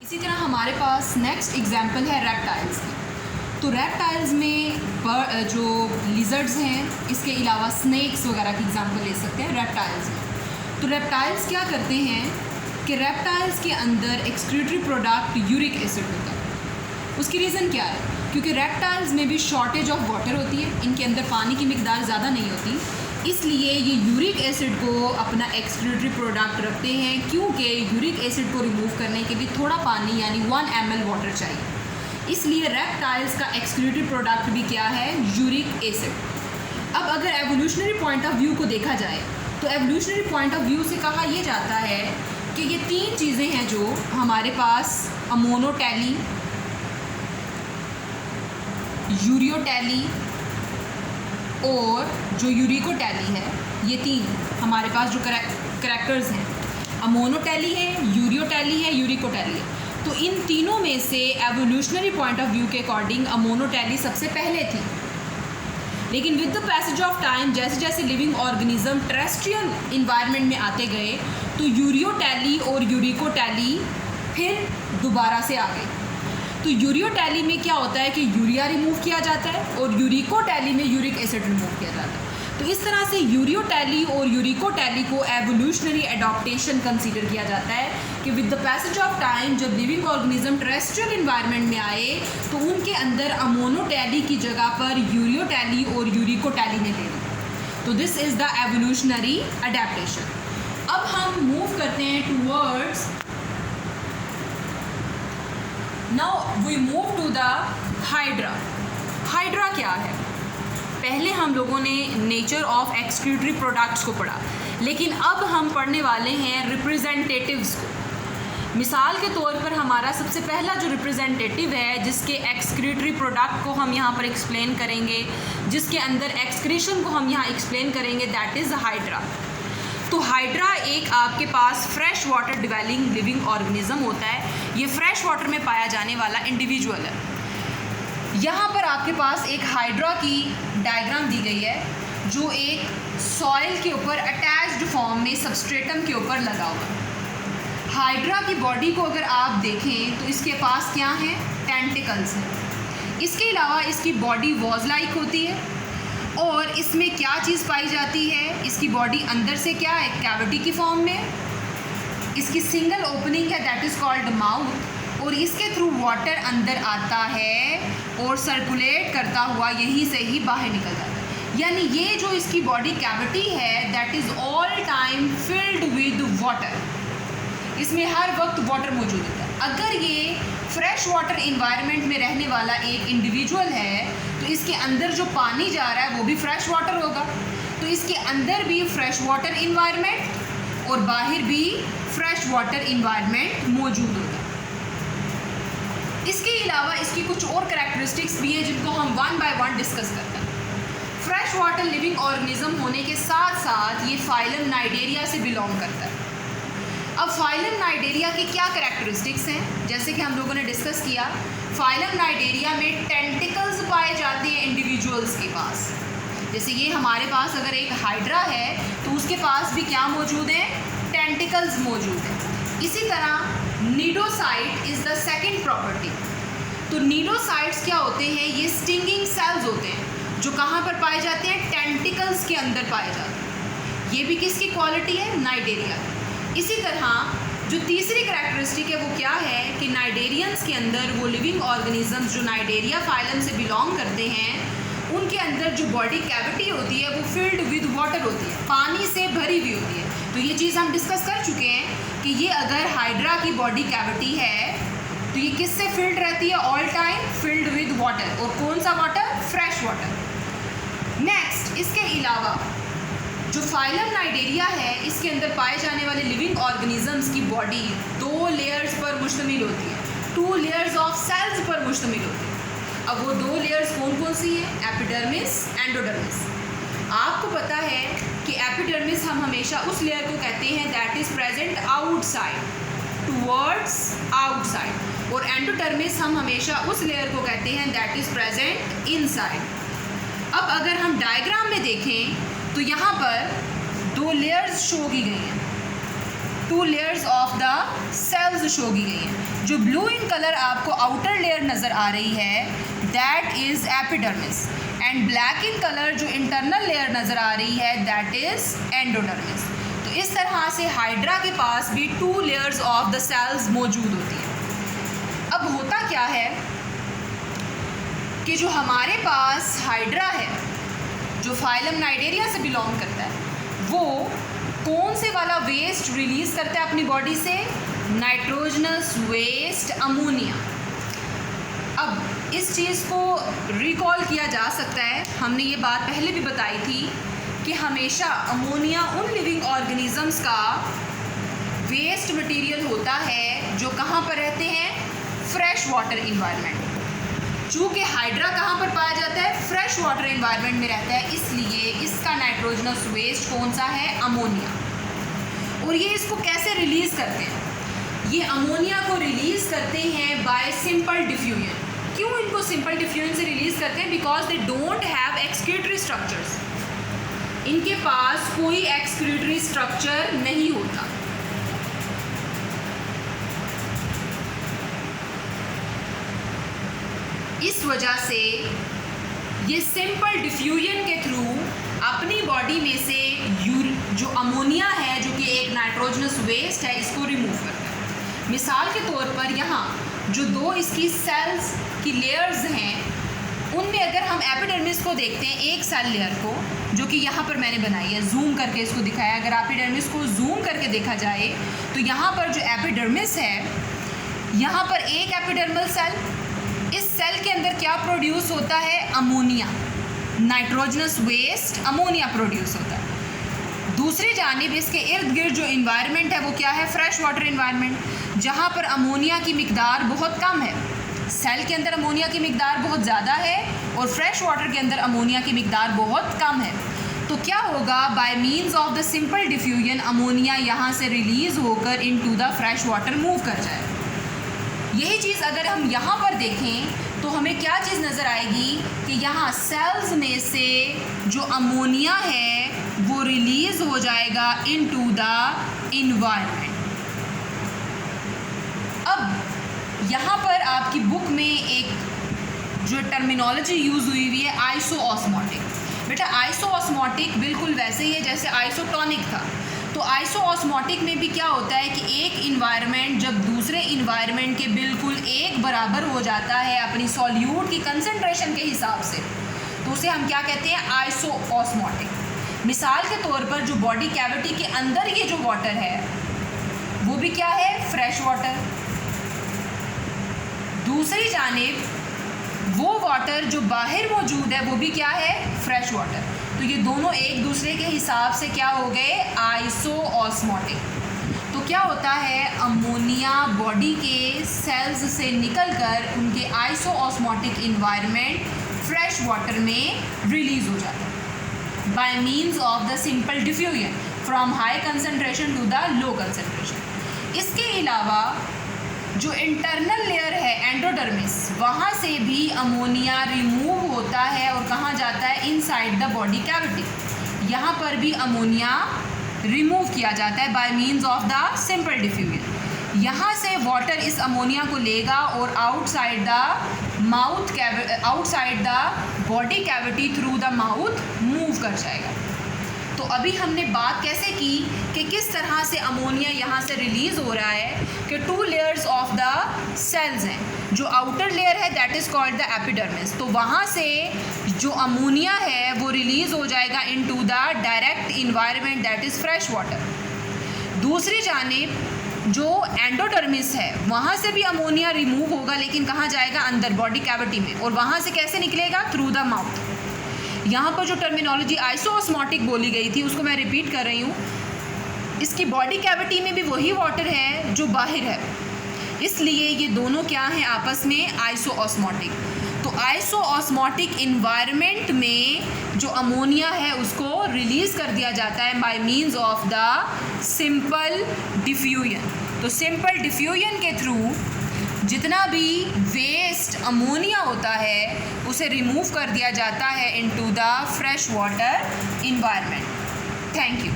इसी तरह हमारे पास नेक्स्ट एग्जांपल है रेप्टाइल्स की। तो रेप्टाइल्स में जो लिजर्ड्स हैं, इसके अलावा स्नेक्स वगैरह की एग्जांपल ले सकते हैं रेप्टाइल्स में। तो रेप्टाइल्स क्या करते हैं कि रेप्टाइल्स के अंदर एक्सक्रीटरी प्रोडक्ट यूरिक एसिड होता है। उसकी रीज़न क्या है? क्योंकि रेप्टाइल्स में भी शॉर्टेज ऑफ वाटर होती है, इनके अंदर पानी की मिकदार ज़्यादा नहीं होती, इसलिए ये यूरिक एसिड को अपना एक्सक्रीटरी प्रोडक्ट रखते हैं, क्योंकि यूरिक एसिड को रिमूव करने के लिए थोड़ा पानी यानी 1 ml वाटर चाहिए। इसलिए रेप्टाइल्स का एक्सक्रीटरी प्रोडक्ट भी क्या है? Uric acid. अब अगर एवोल्यूशनरी पॉइंट ऑफ व्यू को देखा जाए तो एवोल्यूशनरी पॉइंट ऑफ व्यू से कहा यह जाता है कि ये 3 चीज़ें हैं जो हमारे पास अमोनोटैली, यूरियोटैली और जो यूरिकोटैली है, ये 3 हमारे पास जो करैक्टर्स हैं, अमोनोटैली है, यूरियोटैली है, यूरिकोटैली है। तो इन तीनों में से एवोल्यूशनरी पॉइंट ऑफ व्यू के अकॉर्डिंग अमोनोटैली सबसे पहले थी, लेकिन with the passage of time जैसे जैसे लिविंग ऑर्गेनिज्म टेरेस्ट्रियल इन्वायरमेंट में आते गए तो यूरियोटैली और यूरिकोटैली फिर दोबारा से आ गई। तो यूरियोटैली में क्या होता है कि यूरिया रिमूव किया जाता है और यूरिकोटैली में यूरिक एसिड रिमूव किया जाता है। तो इस तरह से यूरियोटैली और यूरिकोटैली को एवोल्यूशनरी एडॉप्टेशन कंसीडर किया जाता है कि with the passage of time जब लिविंग ऑर्गेनिज्म टेरेस्ट्रियल इन्वायरमेंट में आए तो उनके अंदर अमोनोटैली की जगह पर यूरियोटैली और यूरिकोटैली ने ले ली। तो this is the evolutionary adaptation. अब हम मूव करते हैं towards, now we move to the hydra. Hydra क्या है? पहले हम लोगों ने नेचर ऑफ एक्सक्रीटरी प्रोडक्ट्स को पढ़ा, लेकिन अब हम पढ़ने वाले हैं रिप्रेजेंटेटिव्स को। मिसाल के तौर पर हमारा सबसे पहला जो रिप्रेजेंटेटिव है जिसके एक्सक्रीटरी प्रोडक्ट को हम यहाँ पर एक्सप्लेन करेंगे, जिसके अंदर एक्सक्रीशन को हम यहाँ एक्सप्लेन करेंगे, दैट इज़ हाइड्रा। तो हाइड्रा एक आपके पास fresh water dwelling living organism होता है। ये फ्रेश वाटर में पाया जाने वाला इंडिविजुअल है। यहाँ पर आपके पास एक हाइड्रा की डायग्राम दी गई है जो एक सॉइल के ऊपर अटैच्ड फॉर्म में सबस्ट्रेटम के ऊपर लगा हुआ। हाइड्रा की बॉडी को अगर आप देखें तो इसके पास क्या है? टेंटिकल्स हैं। इसके अलावा इसकी बॉडी वॉज लाइक होती है और इसमें क्या चीज़ पाई जाती है? इसकी बॉडी अंदर से क्या है? कैविटी की फॉर्म में। इसकी सिंगल ओपनिंग है, दैट इज़ कॉल्ड माउथ, और इसके थ्रू वाटर अंदर आता है और सर्कुलेट करता हुआ यहीं से ही बाहर निकल जाता है। यानी ये जो इसकी बॉडी कैविटी है that is all time filled with water. इसमें हर वक्त वाटर मौजूद होता है। अगर ये फ्रेश वाटर इन्वायरमेंट में रहने वाला एक इंडिविजुअल है तो इसके अंदर जो पानी जा रहा है वो भी फ्रेश वाटर होगा। तो इसके अंदर भी फ्रेश वाटर इन्वायरमेंट और बाहर भी फ्रेश वाटर इन्वायरमेंट मौजूद होगा। इसके अलावा इसकी कुछ और करैक्टरिस्टिक्स भी हैं जिनको हम वन बाय वन डिस्कस करते हैं। फ्रेश वाटर लिविंग ऑर्गेनिज्म होने के साथ साथ ये फाइलम नाइडेरिया से बिलोंग करता है। अब फाइलम नाइडेरिया की क्या करैक्टरिस्टिक्स हैं? जैसे कि हम लोगों ने डिस्कस किया, फाइलम नाइडेरिया में टेंटिकल्स पाए जाते हैं इंडिविजुअल्स के पास। जैसे ये हमारे पास अगर एक हाइड्रा है तो उसके पास भी क्या मौजूद है? टेंटिकल्स मौजूद है। इसी तरह cnidocyte is the second property. तो नीडोसाइट्स क्या होते हैं? ये स्टिंगिंग सेल्स होते हैं जो कहाँ पर पाए जाते हैं? टेंटिकल्स के अंदर पाए जाते हैं। ये भी किसकी क्वालिटी है? नाइडेरिया। इसी तरह जो तीसरी करैक्टरिस्टिक है वो क्या है कि नाइडेरियंस के अंदर वो लिविंग ऑर्गेनिजम्स जो नाइडेरिया फाइलम से बिलोंग करते हैं उनके अंदर जो बॉडी कैविटी होती है वो फिल्ड विद वाटर होती है, पानी से भरी हुई होती है। तो ये चीज़ हम डिस्कस कर चुके हैं कि ये अगर हाइड्रा की बॉडी कैविटी है तो ये किससे फिल्ड रहती है? All time filled with water. और कौन सा वाटर? Fresh water. नेक्स्ट, इसके अलावा जो फाइलम नाइडेरिया है इसके अंदर पाए जाने वाले लिविंग ऑर्गेनिजम्स की बॉडी 2 लेयर्स पर मुश्तमिल होती है, 2 लेयर्स ऑफ सेल्स पर मुश्तमिल होती है। अब वो 2 लेयर्स कौन कौन सी हैं? Epidermis, endodermis. आपको पता है कि एपिडर्मिस हम हमेशा उस लेयर को कहते हैं that is present outside, towards outside, और एंडोडर्मिस हम हमेशा उस लेयर को कहते हैं दैट इज़ प्रेजेंट इनसाइड। अब अगर हम डायग्राम में देखें तो यहाँ पर 2 लेयर्स शो की गई हैं। 2 layers of the cells show की गई हैं। जो ब्लू इन कलर आपको आउटर लेयर नज़र आ रही है that is epidermis, and black in colour जो इंटरनल लेयर नज़र आ रही है दैट इज़ एंडोडर्मिस। तो इस तरह से हाइड्रा के पास भी 2 लेयर्स ऑफ द सेल्स मौजूद होती हैं। अब होता क्या है कि जो हमारे पास हाइड्रा है जो फाइलम नाइडेरिया से बिलोंग करता है, वो कौन से वाला वेस्ट रिलीज़ करता है अपनी बॉडी से? Nitrogenous waste ammonia. अब इस चीज़ को रिकॉल किया जा सकता है, हमने ये बात पहले भी बताई थी कि हमेशा अमोनिया उन लिविंग ऑर्गेनिजम्स का वेस्ट मटेरियल होता है जो कहाँ पर रहते हैं? Fresh water environment. चूँकि हाइड्रा कहाँ पर पाया जाता है? फ्रेश वाटर इन्वायरमेंट में रहता है, इसलिए इसका नाइट्रोजनस वेस्ट कौन सा है? अमोनिया। और ये इसको कैसे रिलीज़ करते हैं? ये अमोनिया को रिलीज़ करते हैं बाय सिंपल डिफ्यूजन। क्यों इनको सिंपल डिफ्यूजन से रिलीज़ करते हैं? Because they don't have excretory structures. इनके पास कोई एक्सक्रीटरी स्ट्रक्चर नहीं होता। इस वजह से ये सिंपल डिफ्यूजन के थ्रू अपनी बॉडी में से जो अमोनिया है जो कि एक नाइट्रोजनस वेस्ट है इसको रिमूव करता है। मिसाल के तौर पर यहाँ जो 2 इसकी सेल्स की लेयर्स हैं उनमें अगर हम एपिडर्मिस को देखते हैं, एक सेल लेयर को जो कि यहाँ पर मैंने बनाई है, जूम करके इसको दिखाया। अगर एपिडर्मिस को जूम करके देखा जाए तो यहाँ पर जो एपिडर्मिस है, यहाँ पर एक एपिडर्मल सेल, इस सेल के अंदर क्या प्रोड्यूस होता है? Ammonia, nitrogenous waste ammonia produce होता है। दूसरी जानिब इसके इर्द गिर्द जो इन्वायरमेंट है वो क्या है? फ्रेश वाटर इन्वायरमेंट, जहाँ पर अमोनिया की मिकदार बहुत कम है। सेल के अंदर अमोनिया की मिकदार बहुत ज़्यादा है और फ्रेश वाटर के अंदर अमोनिया की मिकदार बहुत कम है। तो क्या होगा? Bye means of the simple diffusion ammonia यहाँ से रिलीज़ होकर into the fresh water move कर जाए। यही चीज़ अगर हम यहाँ पर देखें तो हमें क्या चीज़ नज़र आएगी कि यहाँ सेल्स में से जो अमोनिया है वो रिलीज़ हो जाएगा इनटू द इन्वायरमेंट। अब यहाँ पर आपकी बुक में एक जो टर्मिनोलॉजी यूज़ हुई है आइसोऑस्मोटिक। बेटा आइसोऑस्मोटिक बिल्कुल वैसे ही है जैसे आइसोटोनिक था। तो आइसोऑस्मोटिक में भी क्या होता है कि एक इन्वायरमेंट जब दूसरे इन्वायरमेंट के बिल्कुल एक बराबर हो जाता है अपनी सॉल्यूट की कंसंट्रेशन के हिसाब से, तो उसे हम क्या कहते हैं? आइसोऑस्मोटिक। मिसाल के तौर पर जो बॉडी कैविटी के अंदर ये जो वाटर है वो भी क्या है? Fresh water. दूसरी जानिब वो वाटर जो बाहर मौजूद है वो भी क्या है? Fresh water. तो ये दोनों एक दूसरे के हिसाब से क्या हो गए? आइसोऑस्मोटिक। तो क्या होता है? अमोनिया बॉडी के सेल्स से निकलकर उनके आइसोऑस्मोटिक इन्वायरमेंट फ्रेश वाटर में रिलीज़ हो जाता है by means of the simple diffusion from high concentration to the low concentration. इसके अलावा जो इंटरनल लेयर है एंडोडर्मिस, वहाँ से भी अमोनिया रिमूव होता है और कहाँ जाता है? Inside the body cavity. यहाँ पर भी अमोनिया रिमूव किया जाता है by means of the simple diffusion. यहाँ से वाटर इस अमोनिया को लेगा और outside the body cavity through the mouth move कर जाएगा। तो अभी हमने बात कैसे की कि किस तरह से अमोनिया यहाँ से रिलीज़ हो रहा है कि 2 लेयर्स ऑफ द सेल्स हैं। जो आउटर लेयर है that is called the epidermis. तो वहाँ से जो अमोनिया है वो रिलीज़ हो जाएगा into the direct environment that is fresh water. दूसरी जानिब जो एंडोडर्मिस है वहाँ से भी अमोनिया रिमूव होगा, लेकिन कहाँ जाएगा? अंदर बॉडी कैविटी में। और वहाँ से कैसे निकलेगा? Through the mouth. यहाँ पर जो टर्मिनोलॉजी आइसोऑस्मोटिक बोली गई थी उसको मैं रिपीट कर रही हूँ। इसकी बॉडी कैविटी में भी वही वाटर है जो बाहर है, इसलिए ये दोनों क्या हैं? आपस में आइसोऑस्मोटिक। तो आइसोऑस्मोटिक इन्वायरमेंट में जो अमोनिया है उसको रिलीज़ कर दिया जाता है by means of the simple diffusion. तो सिंपल डिफ्यूजन के थ्रू जितना भी वेस्ट अमोनिया होता है उसे रिमूव कर दिया जाता है into the fresh water environment. Thank you.